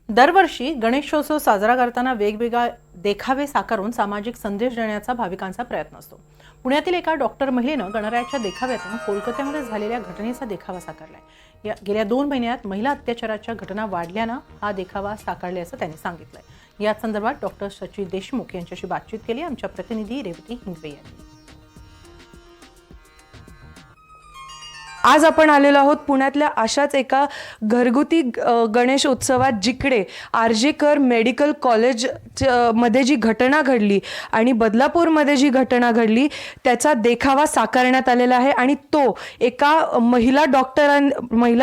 दरवर्षी गणेशोत्सव साजरा करताना वेगवेगळ्या देखावे साकारून सामाजिक संदेश देण्याचा भाविकांचा प्रयत्न असतो. पुण्यातील एका डॉक्टर महिलेनं गणरायाच्या देखाव्यातून कोलकात्यामध्ये झालेल्या घटनेचा देखावा साकारलाय. गेल्या 2 महिन्यात महिला अत्याचाराच्या घटना वाढल्यानं हा देखावा साकारल्याचं त्यांनी सांगितलंय. या संदर्भात डॉक्टर शची देशमुख यांच्याशी बातचीत केली आमच्या प्रतिनिधी रेवती हिंगवे यांनी. आज आपण आलेलो आहोत पुण्यातल्या अशाच एका घरगुती गणेश उत्सवात, जिकडे आरजेकर मेडिकल कॉलेज मध्ये जी घटना घडली आणि बदलापूरमध्ये जी घटना घडली त्याचा देखावा साकारण्यात आलेला आहे आणि तो एका महिला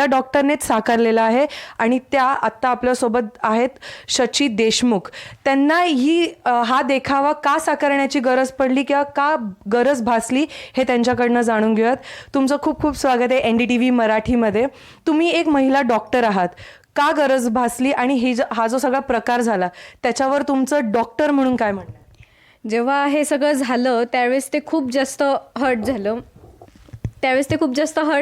डॉक्टरनेच साकारलेला आहे. आणि त्या आत्ता आपल्यासोबत आहेत शची देशमुख. त्यांना हा देखावा का साकारण्याची गरज पडली किंवा का गरज भासली हे त्यांच्याकडनं जाणून घेऊयात. तुमचं खूप खूप स्वागत आहे NDTV मराठीमध्ये. तुम्ही एक महिला डॉक्टर आहात, का गरज भासली आणि हा जो सगळा प्रकार झाला त्याच्यावर तुमचं डॉक्टर म्हणून काय म्हणणं? जेव्हा हे सगळं झालं त्यावेळेस ते खूप जास्त हर्ट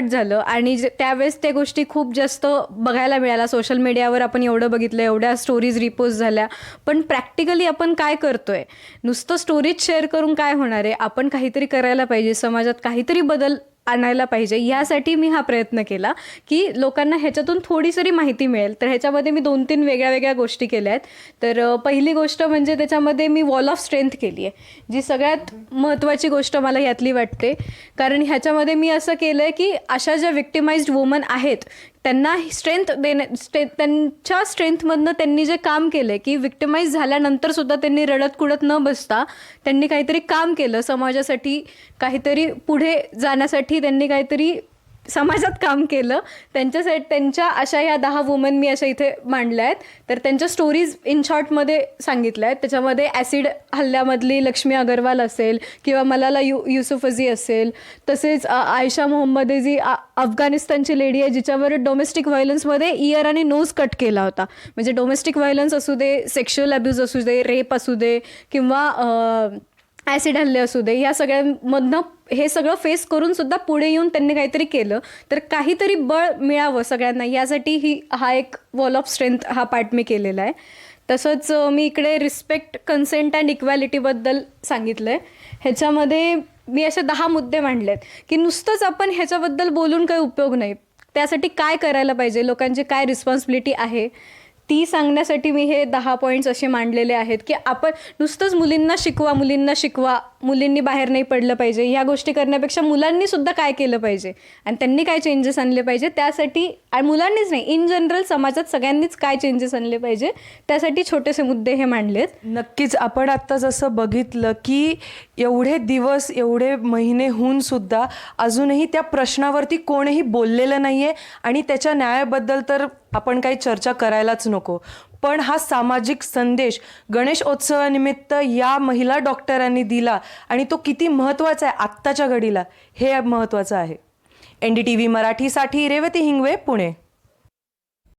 झालं आणि त्यावेळेस त्या गोष्टी खूप जास्त बघायला मिळाल्या. सोशल मीडियावर आपण एवढं बघितलं, एवढ्या स्टोरीज रिपोस्ट झाल्या, पण प्रॅक्टिकली आपण काय करतोय? नुसतं स्टोरीज शेअर करून काय होणार आहे? आपण काहीतरी करायला पाहिजे, समाजात काहीतरी बदल आणायला पाहिजे. यासाठी मी हा प्रयत्न केला की लोकांना ह्याच्यातून थोडीसरी माहिती मिळेल. तर ह्याच्यामध्ये मी 2-3 वेगळ्या गोष्टी केल्या आहेत. तर पहिली गोष्ट म्हणजे त्याच्यामध्ये मी वॉल ऑफ स्ट्रेंथ केली आहे, जी सगळ्यात महत्त्वाची गोष्ट मला यातली वाटते. कारण ह्याच्यामध्ये मी असं केलं आहे की अशा ज्या विक्टिमाइज्ड वुमन आहेत त्यांना त्यांच्या स्ट्रेंथमधनं त्यांनी जे काम केलं आहे की विक्टिमाइज झाल्यानंतरसुद्धा त्यांनी रडत कुडत न बसता त्यांनी काहीतरी काम केलं समाजासाठी, काहीतरी पुढे जाण्यासाठी त्यांनी काहीतरी समाजात काम केलं. त्यांच्या अशा ह्या 10 वुमन मी अशा इथे मांडल्या आहेत. तर त्यांच्या स्टोरीज इन शॉर्टमध्ये सांगितल्या आहेत. त्याच्यामध्ये ॲसिड हल्ल्यामधली लक्ष्मी अगरवाल असेल किंवा मलाला युसुफझी असेल, तसेच आयशा मोहम्मद जी अफगाणिस्तानची लेडी आहे जिच्यावर डोमेस्टिक व्हायलन्समध्ये इयर आणि नोज कट केला होता. म्हणजे डोमेस्टिक व्हायलन्स असू दे, सेक्शुअल अब्यूज असू दे, रेप असू दे किंवा ॲसिड हल्ले असू दे, या सगळ्यांमधनं हे सगळं फेस करून सुद्धा पुढे येऊन त्यांनी काहीतरी केलं. तर काहीतरी बळ मिळावं सगळ्यांना, यासाठी हा एक वॉल ऑफ स्ट्रेंथ हा पार्ट मी केलेला आहे. तसंच मी इकडे रिस्पेक्ट, कन्सेंट अँड इक्वॅलिटीबद्दल सांगितलं आहे. ह्याच्यामध्ये मी असे 10 मुद्दे मांडले आहेत की नुसतंच आपण ह्याच्याबद्दल बोलून काही उपयोग नाही. त्यासाठी काय करायला पाहिजे, लोकांची काय रिस्पॉन्सिबिलिटी आहे ती सांगण्यासाठी मी हे 10 पॉईंट्स असे मांडलेले आहेत की आपण नुसतंच मुलींना शिकवा, मुलींनी बाहेर नाही पडलं पाहिजे, ह्या गोष्टी करण्यापेक्षा मुलांनी सुद्धा काय केलं पाहिजे आणि त्यांनी काय चेंजेस आणले पाहिजे त्यासाठी. आणि मुलांनीच नाही, इन जनरल समाजात सगळ्यांनीच काय चेंजेस आणले पाहिजे त्यासाठी छोटेसे मुद्दे हे मांडलेत. नक्कीच. आपण आत्ता जसं बघितलं की एवढे दिवस, एवढे महिने होऊन सुद्धा अजूनही त्या प्रश्नावरती कोणीही बोललेलं नाही आहे आणि त्याच्या न्यायाबद्दल तर आपण काही चर्चा करायलाच नको. पण हा सामाजिक संदेश गणेशोत्सवानिमित्त या महिला डॉक्टरांनी दिला आणि तो किती महत्त्वाचा आहे आत्ताच्या घडीला, हे महत्त्वाचं आहे. NDTV मराठीसाठी रेवती हिंगवे, पुणे.